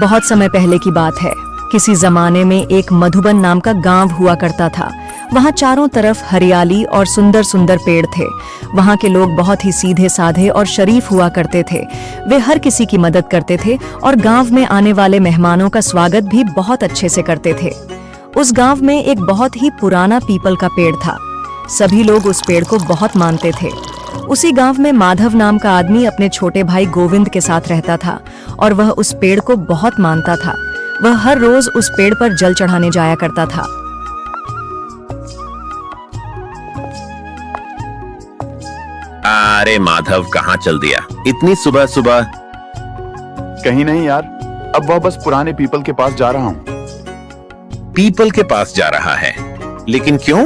बहुत समय पहले की बात है। किसी जमाने में एक मधुबन नाम का गांव हुआ करता था। वहां चारों तरफ हरियाली और सुंदर सुंदर पेड़ थे। वहां के लोग बहुत ही सीधे साधे और शरीफ हुआ करते थे। वे हर किसी की मदद करते थे और गांव में आने वाले मेहमानों का स्वागत भी बहुत अच्छे से करते थे। उस गांव में एक बहुत ही पुराना पीपल का पेड़ था। सभी लोग उस पेड़ को बहुत मानते थे। उसी गांव में माधव नाम का आदमी अपने छोटे भाई गोविंद के साथ रहता था और वह उस पेड़ को बहुत मानता था। वह हर रोज उस पेड़ पर जल चढ़ाने जाया करता था। अरे माधव, कहाँ चल दिया इतनी सुबह सुबह? कहीं नहीं यार, अब वह बस पुराने पीपल के पास जा रहा हूँ। पीपल के पास जा रहा है, लेकिन क्यों?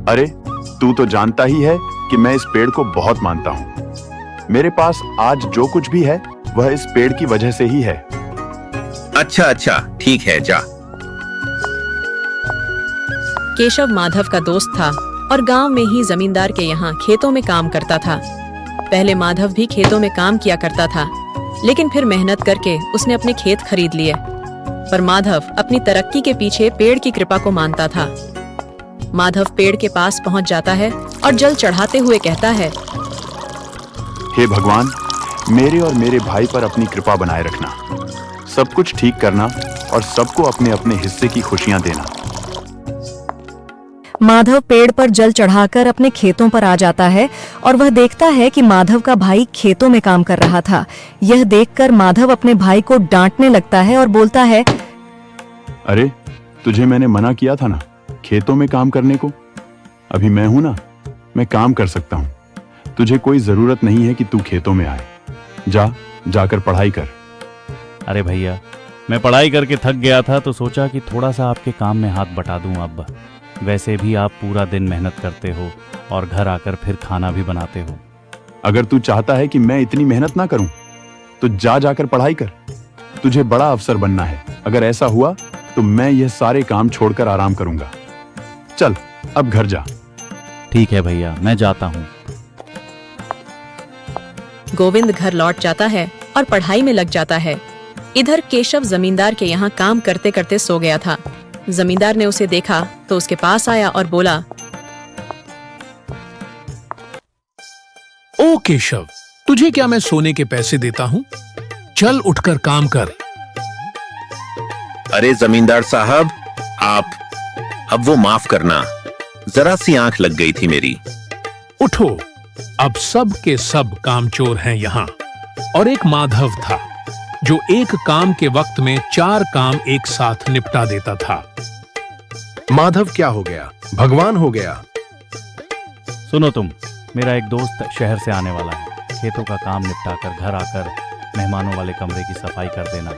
अरे तू तो जानता ही है कि मैं इस पेड़ को बहुत मानता हूँ। मेरे पास आज जो कुछ भी है वह इस पेड़ की वजह से ही है। अच्छा, ठीक है, जा। केशव माधव का दोस्त था और गांव में ही जमींदार के यहाँ खेतों में काम करता था। पहले माधव भी खेतों में काम किया करता था, लेकिन फिर मेहनत करके उसने अपने खेत खरीद लिए। पर माधव अपनी तरक्की के पीछे पेड़ की कृपा को मानता था। माधव पेड़ के पास पहुंच जाता है और जल चढ़ाते हुए कहता है, हे भगवान, मेरे और मेरे भाई पर अपनी कृपा बनाए रखना, सब कुछ ठीक करना और सबको अपने अपने हिस्से की खुशियां देना। माधव पेड़ पर जल चढ़ाकर अपने खेतों पर आ जाता है और वह देखता है कि माधव का भाई खेतों में काम कर रहा था। यह देखकर माधव अपने भाई को डांटने लगता है और बोलता है, अरे तुझे मैंने मना किया था ना खेतों में काम करने को। अभी मैं हूं ना, मैं काम कर सकता हूं। तुझे कोई जरूरत नहीं है कि तू खेतों में आए। जाकर पढ़ाई कर। अरे भैया, मैं पढ़ाई करके थक गया था तो सोचा कि थोड़ा सा आपके काम में हाथ बटा दूं। अब वैसे भी आप पूरा दिन मेहनत करते हो और घर आकर फिर खाना भी बनाते हो। अगर तू चाहता है कि मैं इतनी मेहनत ना करूं तो जाकर पढ़ाई कर। तुझे बड़ा अफसर बनना है। अगर ऐसा हुआ तो मैं यह सारे काम छोड़कर आराम करूंगा। चल अब घर जा। ठीक है भैया, मैं जाता हूँ। गोविंद घर लौट जाता है और पढ़ाई में लग जाता है। इधर केशव जमींदार के यहाँ काम करते करते सो गया था। जमींदार ने उसे देखा तो उसके पास आया और बोला, ओ केशव, तुझे क्या मैं सोने के पैसे देता हूँ? चल उठकर काम कर। अरे जमींदार साहब, आप अब वो माफ करना, जरा सी आंख लग गई थी मेरी। उठो, अब सब के सब कामचोर हैं यहाँ। और एक माधव था जो एक काम के वक्त में 4 काम एक साथ निपटा देता था। माधव क्या हो गया? भगवान हो गया। सुनो तुम, मेरा एक दोस्त शहर से आने वाला है। खेतों का काम निपटाकर घर आकर मेहमानों वाले कमरे की सफाई कर देना।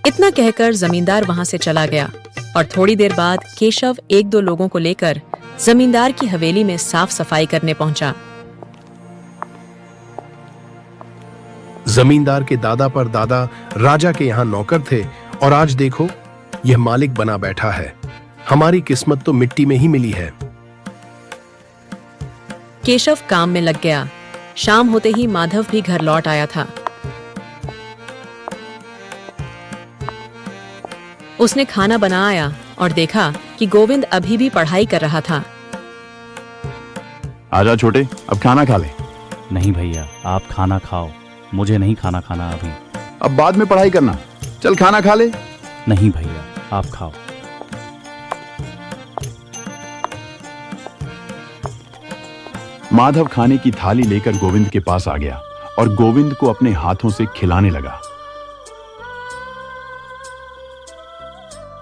इतना कहकर जमींदार वहां से चला गया और थोड़ी देर बाद केशव 1-2 लोगों को लेकर जमींदार की हवेली में साफ सफाई करने पहुंचा। जमींदार के दादा पर दादा राजा के यहाँ नौकर थे और आज देखो यह मालिक बना बैठा है। हमारी किस्मत तो मिट्टी में ही मिली है। केशव काम में लग गया। शाम होते ही माधव भी घर लौट आया था। उसने खाना बनाया और देखा कि गोविंद अभी भी पढ़ाई कर रहा था। आजा छोटे, अब खाना खा ले। नहीं भैया, आप खाना खाओ, मुझे नहीं खाना खाना अभी। अब बाद में पढ़ाई करना। चल खाना खा ले। नहीं भैया, आप खाओ। माधव खाने की थाली लेकर गोविंद के पास आ गया और गोविंद को अपने हाथों से खिलाने लगा।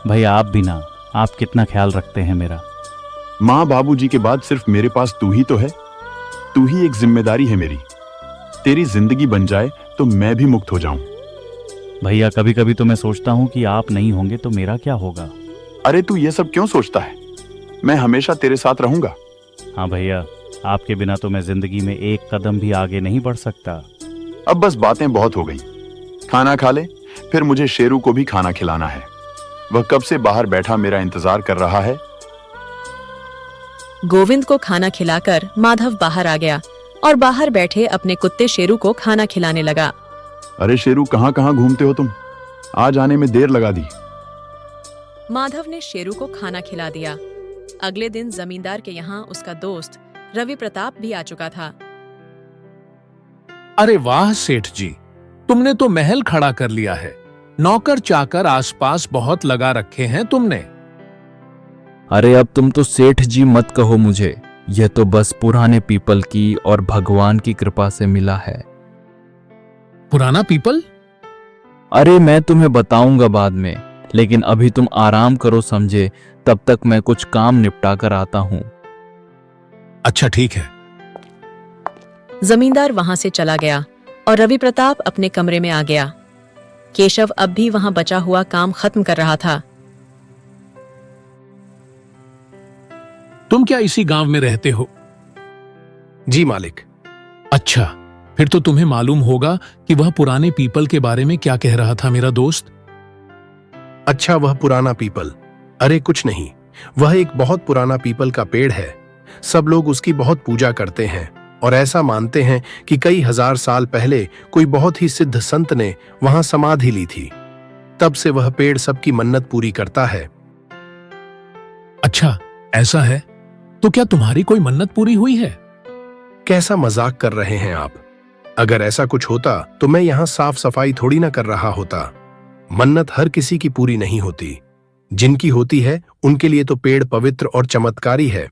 भैया आप भी ना, आप कितना ख्याल रखते हैं मेरा। माँ बाबूजी के बाद सिर्फ मेरे पास तू ही तो है। तू ही एक जिम्मेदारी है मेरी। तेरी जिंदगी बन जाए तो मैं भी मुक्त हो जाऊं। भैया कभी कभी तो मैं सोचता हूँ कि आप नहीं होंगे तो मेरा क्या होगा। अरे तू ये सब क्यों सोचता है? मैं हमेशा तेरे साथ रहूंगा। हाँ भैया, आपके बिना तो मैं जिंदगी में एक कदम भी आगे नहीं बढ़ सकता। अब बस बातें बहुत हो गई। खाना खा ले, फिर मुझे शेरू को भी खाना खिलाना है। वह कब से बाहर बैठा मेरा इंतजार कर रहा है। गोविंद को खाना खिलाकर माधव बाहर आ गया और बाहर बैठे अपने कुत्ते शेरू को खाना खिलाने लगा। अरे शेरू, कहाँ कहाँ घूमते हो तुम? आज आने में देर लगा दी। माधव ने शेरू को खाना खिला दिया। अगले दिन जमींदार के यहाँ उसका दोस्त रवि प्रताप भी आ चुका था। अरे वाह सेठ जी, तुमने तो महल खड़ा कर लिया है। नौकर चाकर आसपास बहुत लगा रखे हैं तुमने। अरे अब तुम तो सेठ जी मत कहो मुझे, यह तो बस पुराने पीपल की और भगवान की कृपा से मिला है। पुराना पीपल? अरे मैं तुम्हें बताऊंगा बाद में, लेकिन अभी तुम आराम करो समझे, तब तक मैं कुछ काम निपटा कर आता हूं। अच्छा ठीक है। जमींदार वहां से चला गया और रवि प्रताप अपने कमरे में आ गया। केशव अब भी वहां बचा हुआ काम खत्म कर रहा था। तुम क्या इसी गांव में रहते हो? जी मालिक। अच्छा, फिर तो तुम्हें मालूम होगा कि वह पुराने पीपल के बारे में क्या कह रहा था मेरा दोस्त। अच्छा, वह पुराना पीपल? अरे कुछ नहीं, वह एक बहुत पुराना पीपल का पेड़ है। सब लोग उसकी बहुत पूजा करते हैं और ऐसा मानते हैं कि कई हजार साल पहले कोई बहुत ही सिद्ध संत ने वहां समाधि ली थी। तब से वह पेड़ सबकी मन्नत पूरी करता है। अच्छा ऐसा है, तो क्या तुम्हारी कोई मन्नत पूरी हुई है? कैसा मजाक कर रहे हैं आप? अगर ऐसा कुछ होता तो मैं यहाँ साफ सफाई थोड़ी ना कर रहा होता। मन्नत हर किसी की पूरी नहीं होती। जिनकी होती है उनके लिए तो पेड़ पवित्र और चमत्कारी है।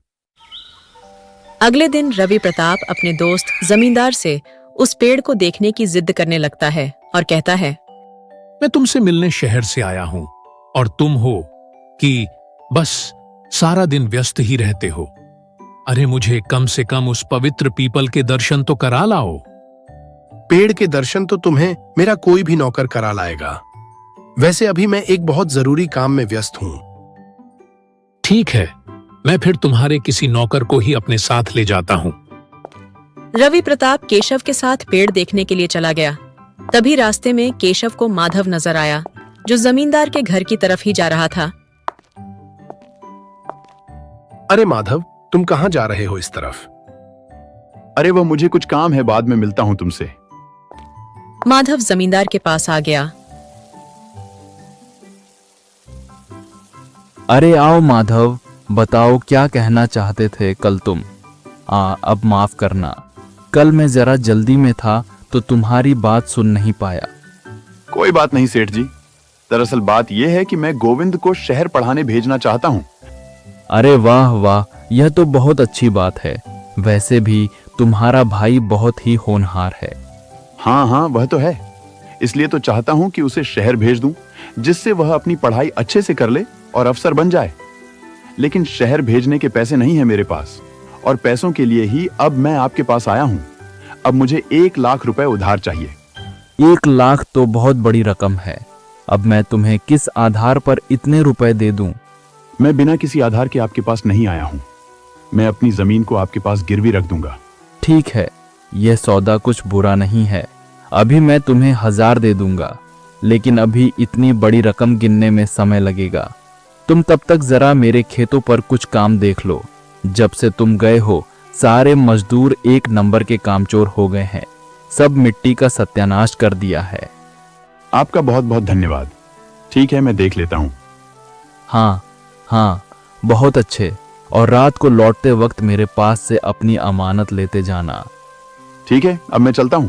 अगले दिन रवि प्रताप अपने दोस्त जमींदार से उस पेड़ को देखने की जिद करने लगता है और कहता है, मैं तुमसे मिलने शहर से आया हूं और तुम हो कि बस सारा दिन व्यस्त ही रहते हो। अरे मुझे कम से कम उस पवित्र पीपल के दर्शन तो करा लाओ। पेड़ के दर्शन तो तुम्हें मेरा कोई भी नौकर करा लाएगा। वैसे अभी मैं एक बहुत जरूरी काम में व्यस्त हूं। ठीक है, मैं फिर तुम्हारे किसी नौकर को ही अपने साथ ले जाता हूं। रवि प्रताप केशव के साथ पेड़ देखने के लिए चला गया। तभी रास्ते में केशव को माधव नजर आया, जो जमींदार के घर की तरफ ही जा रहा था। अरे माधव, तुम कहां जा रहे हो इस तरफ? अरे वह मुझे कुछ काम है, बाद में मिलता हूं तुमसे। माधव जमींदार के पास आ गया। अरे आओ माधव, बताओ क्या कहना चाहते थे कल तुम? अब माफ करना, कल मैं जरा जल्दी में था तो तुम्हारी बात सुन नहीं पाया। कोई बात नहीं सेठ जी, दरअसल बात यह है कि मैं गोविंद को शहर पढ़ाने भेजना चाहता हूं। अरे वाह वाह, यह तो बहुत अच्छी बात है। वैसे भी तुम्हारा भाई बहुत ही होनहार है। हाँ हाँ, वह तो है। इसलिए तो चाहता हूं कि उसे शहर भेज दूं, जिससे वह अपनी पढ़ाई अच्छे से कर ले और अफसर बन जाए। लेकिन शहर भेजने के पैसे नहीं है मेरे पास, और पैसों के लिए ही अब मैं आपके पास आया हूं। अब मुझे 1 लाख रुपए उधार चाहिए। 1 लाख तो बहुत बड़ी रकम है। अब मैं तुम्हें किस आधार पर इतने रुपए दे दूं? मैं बिना किसी आधार के आपके पास नहीं आया हूं। मैं अपनी जमीन को आपके पास गिरवी रख दूंगा। ठीक है, यह सौदा कुछ बुरा नहीं है। अभी मैं तुम्हें 1000 दे दूंगा, लेकिन अभी इतनी बड़ी रकम गिनने में समय लगेगा। तुम तब तक जरा मेरे खेतों पर कुछ काम देख लो। जब से तुम गए हो सारे मजदूर 1 नंबर के कामचोर हो गए हैं। सब मिट्टी का सत्यानाश कर दिया है। आपका बहुत बहुत धन्यवाद। ठीक है, मैं देख लेता हूं। हाँ हाँ, बहुत अच्छे। और रात को लौटते वक्त मेरे पास से अपनी अमानत लेते जाना। ठीक है, अब मैं चलता हूं।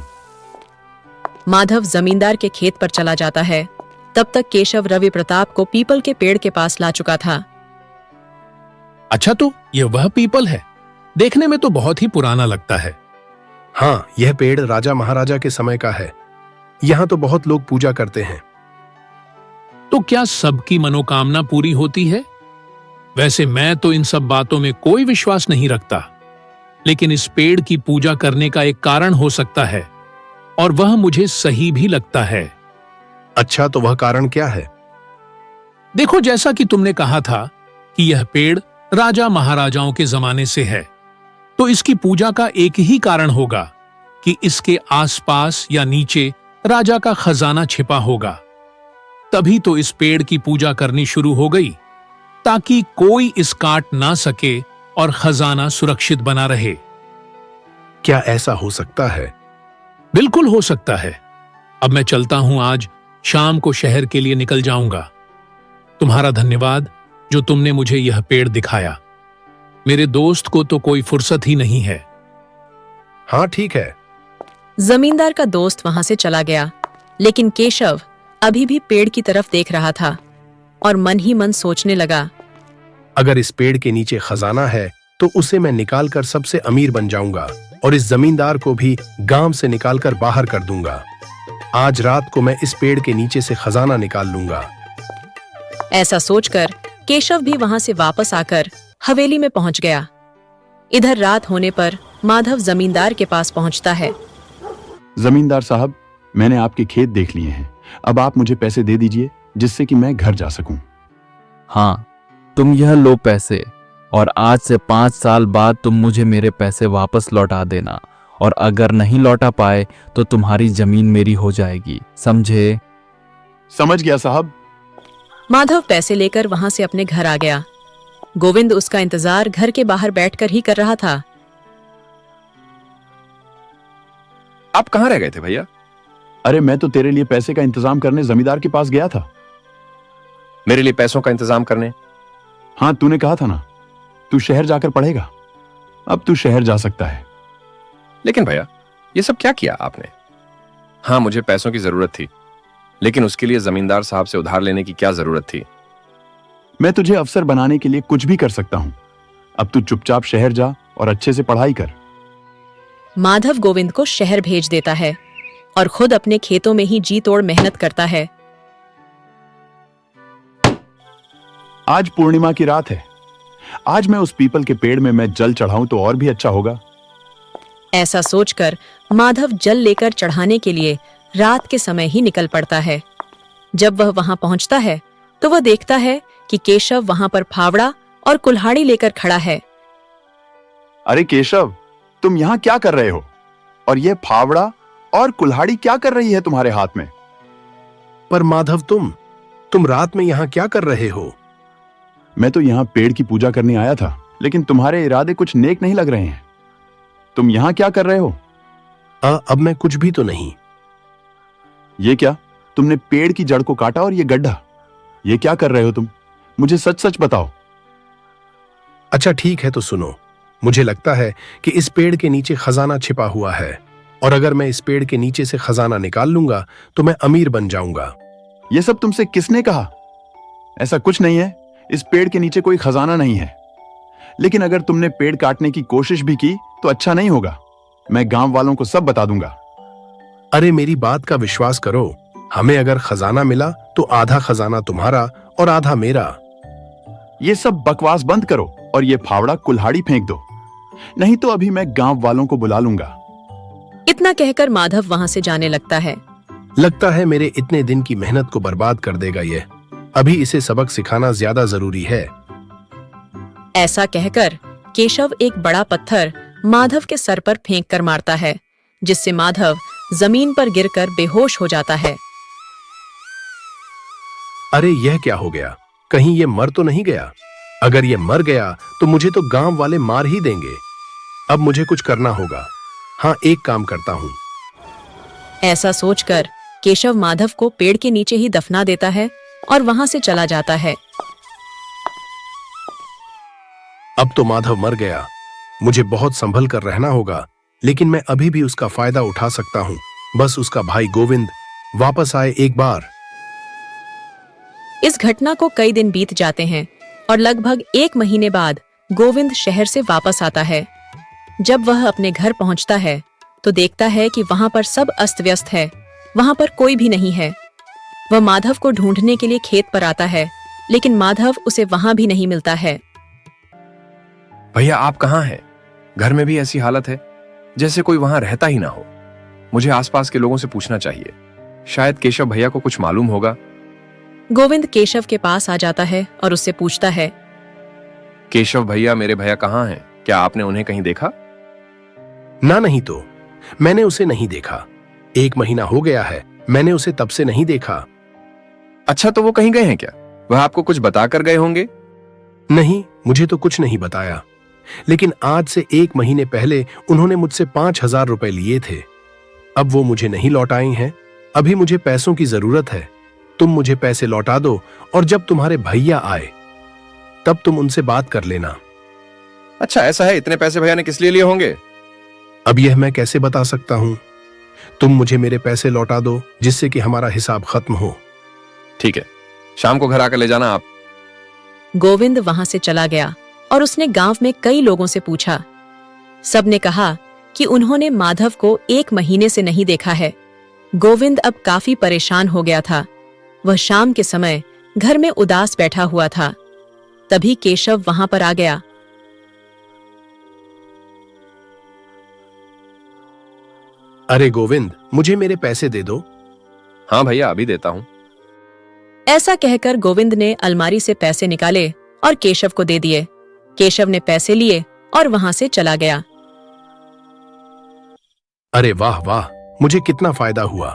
माधव जमींदार के खेत पर चला जाता है। तब तक केशव रवि प्रताप को पीपल के पेड़ के पास ला चुका था। अच्छा, तो यह वह पीपल है? देखने में तो बहुत ही पुराना लगता है। हाँ, यह पेड़ राजा महाराजा के समय का है। यहाँ तो बहुत लोग पूजा करते हैं। तो क्या सबकी मनोकामना पूरी होती है? वैसे मैं तो इन सब बातों में कोई विश्वास नहीं रखता, लेकिन इस पेड़ की पूजा करने का एक कारण हो सकता है, और वह मुझे सही भी लगता है। अच्छा, तो वह कारण क्या है? देखो, जैसा कि तुमने कहा था कि यह पेड़ राजा महाराजाओं के जमाने से है, तो इसकी पूजा का एक ही कारण होगा कि इसके आसपास या नीचे राजा का खजाना छिपा होगा। तभी तो इस पेड़ की पूजा करनी शुरू हो गई, ताकि कोई इस काट ना सके और खजाना सुरक्षित बना रहे। क्या ऐसा हो सकता है? बिल्कुल हो सकता है। अब मैं चलता हूं, आज शाम को शहर के लिए निकल जाऊंगा। तुम्हारा धन्यवाद जो तुमने मुझे यह पेड़ दिखाया। मेरे दोस्त को तो कोई फुर्सत ही नहीं है। हाँ ठीक है। जमींदार का दोस्त वहां से चला गया, लेकिन केशव अभी भी पेड़ की तरफ देख रहा था और मन ही मन सोचने लगा, अगर इस पेड़ के नीचे खजाना है तो उसे मैं निकालकर सबसे अमीर बन जाऊंगा और इस जमींदार को भी गांव से निकालकर बाहर कर दूंगा। आज रात को मैं इस पेड़ के नीचे से खजाना निकाल लूंगा। ऐसा सोचकर केशव भी वहां से वापस आकर हवेली में पहुंच गया। इधर रात होने पर माधव जमींदार के पास पहुंचता है। जमींदार साहब, मैंने आपके खेत देख लिए हैं। अब आप मुझे पैसे दे दीजिए जिससे कि मैं घर जा सकूं। हाँ, तुम यह लो पैसे, और आज से 5 साल बाद तुम मुझे मेरे पैसे वापस लौटा देना, और अगर नहीं लौटा पाए तो तुम्हारी जमीन मेरी हो जाएगी, समझे? समझ गया साहब। माधव पैसे लेकर वहां से अपने घर आ गया। गोविंद उसका इंतजार घर के बाहर बैठकर ही कर रहा था। आप कहाँ रह गए थे भैया? अरे मैं तो तेरे लिए पैसे का इंतजाम करने जमींदार के पास गया था। मेरे लिए पैसों का इंतजाम करने? हाँ, तूने कहा था ना तू शहर जाकर पढ़ेगा। अब तू शहर जा सकता है। लेकिन भैया, ये सब क्या किया आपने? हाँ, मुझे पैसों की जरूरत थी, लेकिन उसके लिए जमींदार साहब से उधार लेने की क्या जरूरत थी? मैं तुझे अफसर बनाने के लिए कुछ भी कर सकता हूं। अब तू चुपचाप शहर जा और अच्छे से पढ़ाई कर। माधव गोविंद को शहर भेज देता है और खुद अपने खेतों में ही जी तोड़ मेहनत करता है। आज पूर्णिमा की रात है। आज मैं उस पीपल के पेड़ में मैं जल चढ़ाऊं तो और भी अच्छा होगा। ऐसा सोचकर माधव जल लेकर चढ़ाने के लिए रात के समय ही निकल पड़ता है। जब वह वहां पहुंचता है तो वह देखता है कि केशव वहां पर फावड़ा और कुल्हाड़ी लेकर खड़ा है। अरे केशव, तुम यहाँ क्या कर रहे हो? और ये फावड़ा और कुल्हाड़ी क्या कर रही है तुम्हारे हाथ में? पर माधव, तुम रात में यहाँ क्या कर रहे हो? मैं तो यहाँ पेड़ की पूजा करने आया था, लेकिन तुम्हारे इरादे कुछ नेक नहीं लग रहे हैं। तुम यहाँ क्या कर रहे हो? अब मैं कुछ भी तो नहीं। ये क्या? तुमने पेड़ की जड़ को काटा और ये गड्ढा, ये क्या कर रहे हो तुम? मुझे सच सच बताओ। अच्छा ठीक है, तो सुनो। मुझे लगता है कि इस पेड़ के नीचे खजाना छिपा हुआ है, और अगर मैं इस पेड़ के नीचे से खजाना निकाल लूंगा तो मैं अमीर बन जाऊंगा। ये सब तुमसे किसने कहा? ऐसा कुछ नहीं है। इस पेड़ के नीचे कोई खजाना नहीं है। लेकिन अगर तुमने पेड़ काटने की कोशिश भी की तो अच्छा नहीं होगा। मैं गांव वालों को सब बता दूंगा। अरे मेरी बात का विश्वास करो। हमें अगर खजाना मिला तो आधा खजाना तुम्हारा और आधा मेरा। ये सब बकवास बंद करो और ये फावड़ा कुल्हाड़ी फेंक दो, नहीं तो अभी मैं गांव वालों को बुला लूंगा। इतना कहकर माधव वहां से जाने लगता है। लगता है मेरे इतने दिन की मेहनत को बर्बाद कर देगा ये। अभी इसे सबक सिखाना ज्यादा जरूरी है। ऐसा कहकर केशव एक बड़ा पत्थर माधव के सर पर फेंक कर मारता है, जिससे माधव जमीन पर गिरकर बेहोश हो जाता है। अरे यह क्या हो गया? कहीं ये मर तो नहीं गया? अगर ये मर गया तो मुझे तो गांव वाले मार ही देंगे। अब मुझे कुछ करना होगा। हाँ, एक काम करता हूँ। ऐसा सोचकर केशव माधव को पेड़ के नीचे ही दफना देता है और वहां से चला जाता है। अब तो माधव मर गया। मुझे बहुत संभल कर रहना होगा, लेकिन मैं अभी भी उसका फायदा उठा सकता हूँ। बस उसका भाई गोविंद वापस आए एक बार। इस घटना को कई दिन बीत जाते हैं और लगभग 1 महीने बाद गोविंद शहर से वापस आता है। जब वह अपने घर पहुंचता है तो देखता है कि वहां पर सब अस्त व्यस्त है। वहां पर कोई भी नहीं है। वह माधव को ढूंढने के लिए खेत पर आता है, लेकिन माधव उसे वहां भी नहीं मिलता है। भैया, आप कहाँ हैं? घर में भी ऐसी हालत है जैसे कोई वहां रहता ही ना हो। मुझे आसपास के लोगों से पूछना चाहिए, शायद केशव भैया को कुछ मालूम होगा। गोविंद केशव के पास आ जाता है और उससे पूछता है, केशव भैया, मेरे भैया कहाँ हैं? क्या आपने उन्हें कहीं देखा? ना, नहीं तो मैंने उसे नहीं देखा। 1 महीना हो गया है, मैंने उसे तब से नहीं देखा। अच्छा, तो वो कहीं गए हैं क्या? वह आपको कुछ बताकर गए होंगे? नहीं, मुझे तो कुछ नहीं बताया। लेकिन आज से 1 महीने पहले उन्होंने मुझसे 5,000 रुपए लिए थे। अब वो मुझे नहीं लौटाए हैं, अभी मुझे पैसों की जरूरत है। तुम मुझे पैसे लौटा दो और जब तुम्हारे भैया आए तब तुम उनसे बात कर लेना। अच्छा ऐसा है, इतने पैसे भैया ने किस लिए लिए होंगे? अब यह मैं कैसे बता सकता हूं। तुम मुझे मेरे पैसे लौटा दो जिससे कि हमारा हिसाब खत्म हो। ठीक है, शाम को घर आकर ले जाना आप। गोविंद वहां से चला गया और उसने गांव में कई लोगों से पूछा। सबने कहा कि उन्होंने माधव को 1 महीने से नहीं देखा है। गोविंद अब काफी परेशान हो गया था। वह शाम के समय घर में उदास बैठा हुआ था। तभी केशव वहां पर आ गया। अरे गोविंद, मुझे मेरे पैसे दे दो। हाँ भैया, अभी देता हूँ। ऐसा कहकर गोविंद ने अलमारी से पैसे निकाले और केशव को दे दिए। केशव ने पैसे लिए और वहां से चला गया। अरे वाह वाह, मुझे कितना फायदा हुआ।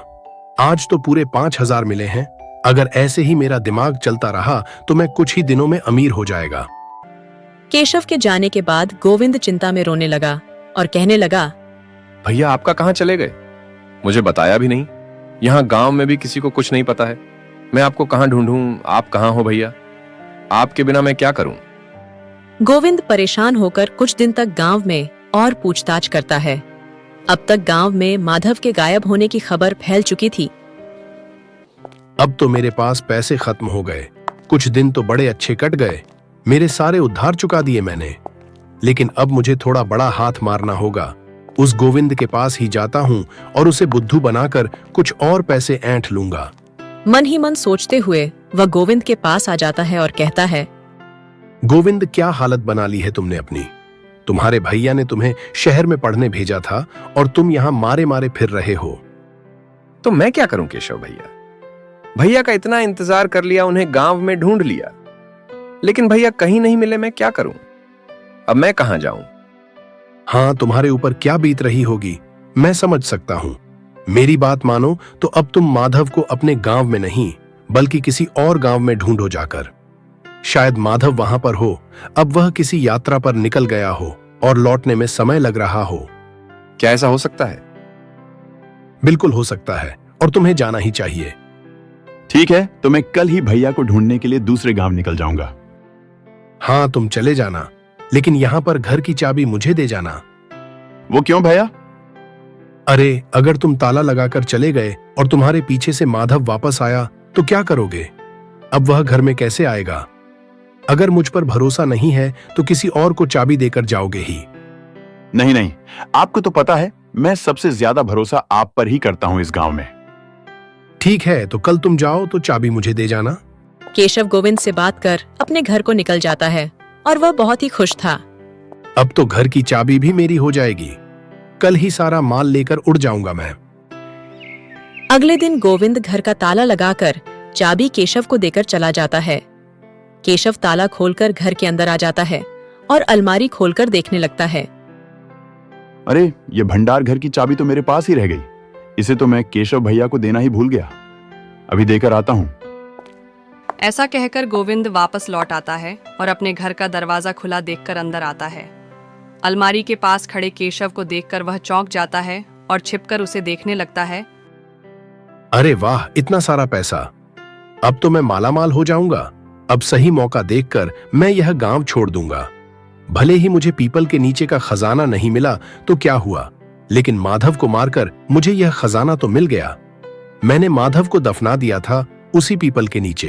आज तो पूरे 5,000 मिले हैं। अगर ऐसे ही मेरा दिमाग चलता रहा तो मैं कुछ ही दिनों में अमीर हो जाएगा। केशव के जाने के बाद गोविंद चिंता में रोने लगा और कहने लगा, भैया आपका कहाँ चले गए? मुझे बताया भी नहीं। यहाँ गांव में भी किसी को कुछ नहीं पता है। मैं आपको कहाँ ढूंढूं? आप कहाँ हो भैया? आपके बिना मैं क्या करूं? गोविंद परेशान होकर कुछ दिन तक गांव में और पूछताछ करता है। अब तक गांव में माधव के गायब होने की खबर फैल चुकी थी। अब तो मेरे पास पैसे खत्म हो गए। कुछ दिन तो बड़े अच्छे कट गए। मेरे सारे उधार चुका दिए मैंने। लेकिन अब मुझे थोड़ा बड़ा हाथ मारना होगा। उस गोविंद के पास ही जाता हूँ और उसे बुद्धू बनाकर कुछ और पैसे ऐंठ लूंगा। मन ही मन सोचते हुए वह गोविंद के पास आ जाता है और कहता है, गोविंद, क्या हालत बना ली है तुमने अपनी। तुम्हारे भैया ने तुम्हें शहर में पढ़ने भेजा था और तुम यहाँ मारे मारे फिर रहे हो। तो मैं क्या करूं केशव भैया? भैया का इतना इंतजार कर लिया, उन्हें गांव में ढूंढ लिया, लेकिन भैया कहीं नहीं मिले। मैं क्या करूं? अब मैं कहां जाऊं? हाँ, तुम्हारे ऊपर क्या बीत रही होगी मैं समझ सकता हूँ। मेरी बात मानो तो अब तुम माधव को अपने गांव में नहीं बल्कि किसी और गांव में ढूंढो जाकर। शायद माधव वहां पर हो। अब वह किसी यात्रा पर निकल गया हो और लौटने में समय लग रहा हो। क्या ऐसा हो सकता है? बिल्कुल हो सकता है और तुम्हें जाना ही चाहिए। ठीक है, तो मैं कल ही भैया को ढूंढने के लिए दूसरे गांव निकल जाऊंगा। हाँ, तुम चले जाना, लेकिन यहाँ पर घर की चाबी मुझे दे जाना। वो क्यों भैया? अरे, अगर तुम ताला लगाकर चले गए और तुम्हारे पीछे से माधव वापस आया तो क्या करोगे? अब वह घर में कैसे आएगा? अगर मुझ पर भरोसा नहीं है तो किसी और को चाबी देकर जाओगे ही। नहीं नहीं, आपको तो पता है मैं सबसे ज्यादा भरोसा आप पर ही करता हूं इस गांव में। ठीक है, तो कल तुम जाओ तो चाबी मुझे दे जाना। केशव गोविंद से बात कर अपने घर को निकल जाता है और वह बहुत ही खुश था। अब तो घर की चाबी भी मेरी हो जाएगी। कल ही सारा माल लेकर उड़ जाऊंगा मैं। अगले दिन गोविंद घर का ताला लगाकर चाबी केशव को देकर चला जाता है। केशव ताला खोलकर घर के अंदर आ जाता है और अलमारी खोलकर देखने लगता है। अरे, ये भंडार घर की चाबी तो मेरे पास ही रह गई। इसे तो मैं केशव भैया को देना ही भूल गया। अभी देकर आता हूँ। ऐसा कहकर गोविंद वापस लौट आता है और अपने घर का दरवाजा खुला देखकर अंदर आता है। अलमारी के पास खड़े केशव को देखकर वह चौंक जाता है और छिपकर उसे देखने लगता है। अरे वाह, इतना सारा पैसा! अब तो मैं मालामाल हो जाऊंगा। अब सही मौका देखकर मैं यह गांव छोड़ दूंगा। भले ही मुझे पीपल के नीचे का खजाना नहीं मिला तो क्या हुआ, लेकिन माधव को मारकर मुझे यह खजाना तो मिल गया। मैंने माधव को दफना दिया था उसी पीपल के नीचे।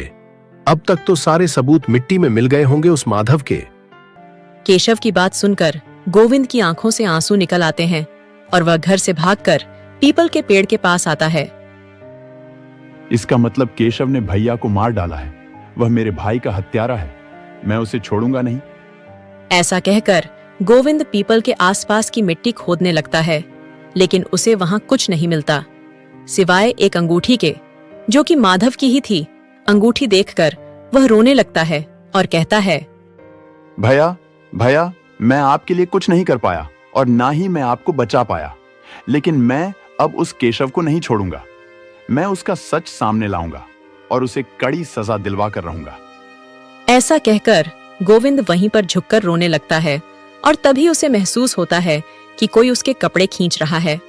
अब तक तो सारे सबूत मिट्टी में मिल गए होंगे उस माधव के। केशव की बात सुनकर गोविंद की आंखों से आंसू निकल आते हैं और वह घर से भागकर पीपल के पेड़ के पास आता है। इसका मतलब केशव ने भैया को मार डाला है। वह मेरे भाई का हत्यारा है। मैं उसे छोड़ूंगा नहीं। ऐसा कहकर गोविंद पीपल के आसपास की मिट्टी खोदने लगता है, लेकिन उसे वहां कुछ नहीं मिलता सिवाय एक अंगूठी के, जो कि माधव की ही थी। अंगूठी देखकर वह रोने लगता है और कहता है, भैया भैया, मैं आपके लिए कुछ नहीं कर पाया और ना ही मैं आपको बचा पाया, लेकिन मैं अब उस केशव को नहीं छोड़ूंगा। मैं उसका सच सामने लाऊंगा और उसे कड़ी सजा दिलवा कर रहूंगा। ऐसा कहकर गोविंद वहीं पर झुककर रोने लगता है और तभी उसे महसूस होता है कि कोई उसके कपड़े खींच रहा है।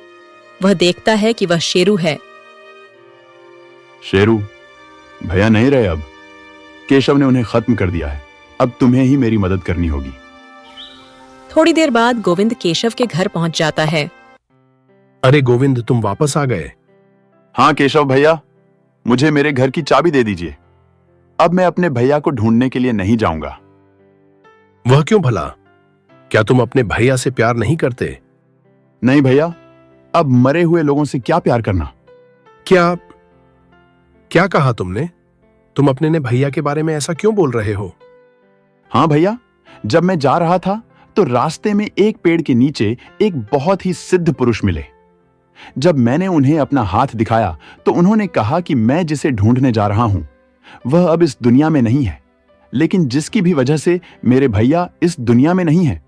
वह देखता है कि वह शेरू है। शेरू, भैया नहीं रहे अब। केशव ने उन्हें खत्म कर दिया है। अब तुम्हें ही मेरी मदद करनी होगी। थोड़ी देर बाद गोविंद केशव के घर पहुंच जाता है। अरे गोविंद, तुम वापस आ गए। हाँ केशव भैया, मुझे मेरे घर की चाबी दे दीजिए। अब मैं अपने भैया को ढूंढने के लिए नहीं जाऊंगा। वह क्यों भला? क्या तुम अपने भैया से प्यार नहीं करते? नहीं भैया, अब मरे हुए लोगों से क्या प्यार करना। क्या क्या कहा तुमने? तुम अपने ने भैया के बारे में ऐसा क्यों बोल रहे हो? हाँ भैया, जब मैं जा रहा था तो रास्ते में एक पेड़ के नीचे एक बहुत ही सिद्ध पुरुष मिले। जब मैंने उन्हें अपना हाथ दिखाया तो उन्होंने कहा कि मैं जिसे ढूंढने जा रहा हूं वह अब इस दुनिया में नहीं है, लेकिन जिसकी भी वजह से मेरे भैया इस दुनिया में नहीं है,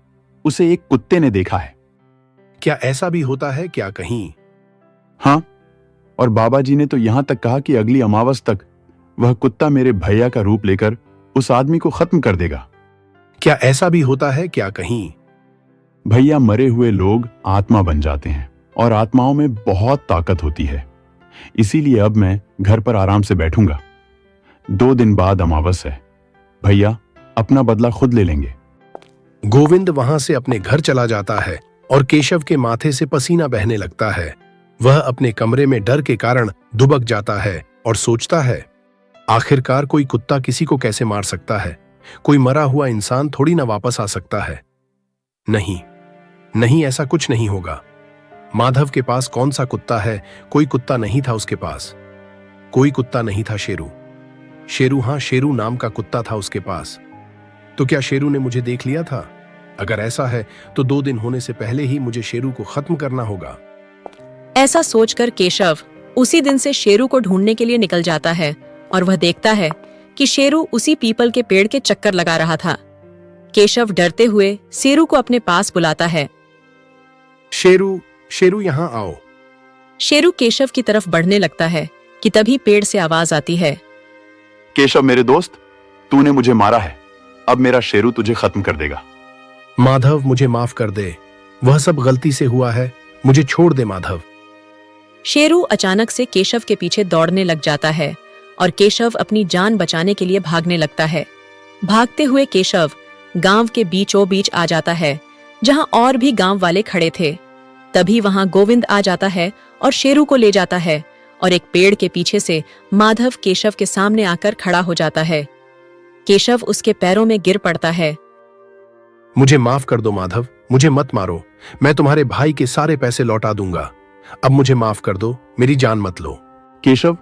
उसे एक कुत्ते ने देखा है। क्या ऐसा भी होता है क्या कहीं? हाँ, और बाबा जी ने तो यहां तक कहा कि अगली अमावस तक वह कुत्ता मेरे भैया का रूप लेकर उस आदमी को खत्म कर देगा। क्या ऐसा भी होता है क्या कहीं? भैया, मरे हुए लोग आत्मा बन जाते हैं और आत्माओं में बहुत ताकत होती है। इसीलिए अब मैं घर पर आराम से बैठूंगा। 2 दिन बाद अमावस है। भैया अपना बदला खुद ले लेंगे। गोविंद वहां से अपने घर चला जाता है और केशव के माथे से पसीना बहने लगता है। वह अपने कमरे में डर के कारण दुबक जाता है और सोचता है, आखिरकार कोई कुत्ता किसी को कैसे मार सकता है? कोई मरा हुआ इंसान थोड़ी ना वापस आ सकता है। नहीं नहीं, ऐसा कुछ नहीं होगा। माधव के पास कौन सा कुत्ता है? कोई कुत्ता नहीं था उसके पास। कोई कुत्ता नहीं था। शेरू, हाँ, शेरू नाम का कुत्ता था उसके पास। तो क्या शेरू ने मुझे देख लिया था? अगर ऐसा है तो 2 दिन होने से पहले ही मुझे शेरू को खत्म करना होगा। ऐसा सोचकर केशव उसी दिन से शेरू को ढूंढने के लिए निकल जाता है और वह देखता है कि शेरू उसी पीपल के पेड़ के चक्कर लगा रहा था। केशव डरते हुए शेरू को अपने पास बुलाता है। शेरू, यहाँ आओ। शेरू केशव की तरफ बढ़ने लगता है कि तभी पेड़ से आवाज आती है। केशव मेरे दोस्त, तूने मुझे मारा है। अब मेरा शेरू तुझे खत्म कर देगा। माधव, मुझे माफ कर दे। वह सब गलती से हुआ है। मुझे छोड़ दे माधव। शेरू अचानक से केशव के पीछे दौड़ने लग जाता है और केशव अपनी जान बचाने के लिए भागने लगता है। भागते हुए केशव गांव के बीचों बीच आ जाता है, जहां और भी गांव वाले खड़े थे। तभी वहां गोविंद आ जाता है और शेरू को ले जाता है और एक पेड़ के पीछे से माधव केशव के सामने आकर खड़ा हो जाता है। केशव उसके पैरों में गिर पड़ता है। मुझे माफ कर दो माधव, मुझे मत मारो। मैं तुम्हारे भाई के सारे पैसे लौटा दूंगा। अब मुझे माफ कर दो, मेरी जान मत लो। केशव,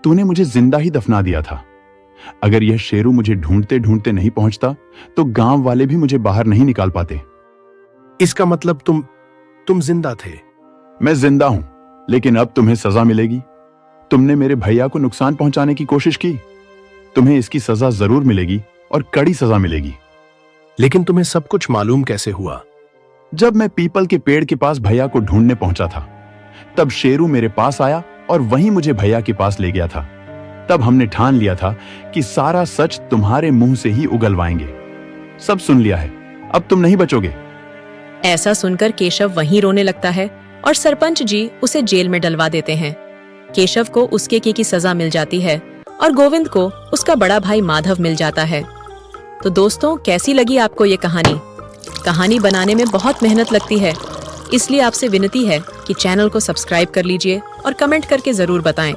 तूने मुझे जिंदा ही दफना दिया था। अगर यह शेरू मुझे ढूंढते ढूंढते नहीं पहुंचता तो गांव वाले भी मुझे बाहर नहीं निकाल पाते। इसका मतलब तुम जिंदा थे? मैं जिंदा हूं, लेकिन अब तुम्हें सजा मिलेगी। तुमने मेरे भैया को नुकसान पहुंचाने की कोशिश की। तुम्हें इसकी सजा जरूर मिलेगी और कड़ी सजा मिलेगी। लेकिन तुम्हें सब कुछ मालूम कैसे हुआ? जब मैं पीपल के पेड़ के पास भैया को ढूंढने पहुंचा था, तब शेरू मेरे पास आया और वहीं मुझे भैया के पास ले गया था। तब हमने ठान लिया था कि सारा सच तुम्हारे मुंह से ही उगलवाएंगे। सब सुन लिया है, अब तुम नहीं बचोगे। ऐसा सुनकर केशव वहीं रोने लगता है और सरपंच जी उसे जेल में डलवा देते हैं। केशव को उसके की सजा मिल जाती है और गोविंद को उसका बड़ा भाई माधव मिल जाता है। तो दोस्तों, कैसी लगी आपको ये कहानी? कहानी बनाने में बहुत मेहनत लगती है, इसलिए आपसे विनती है कि चैनल को सब्सक्राइब कर लीजिए और कमेंट करके जरूर बताएं।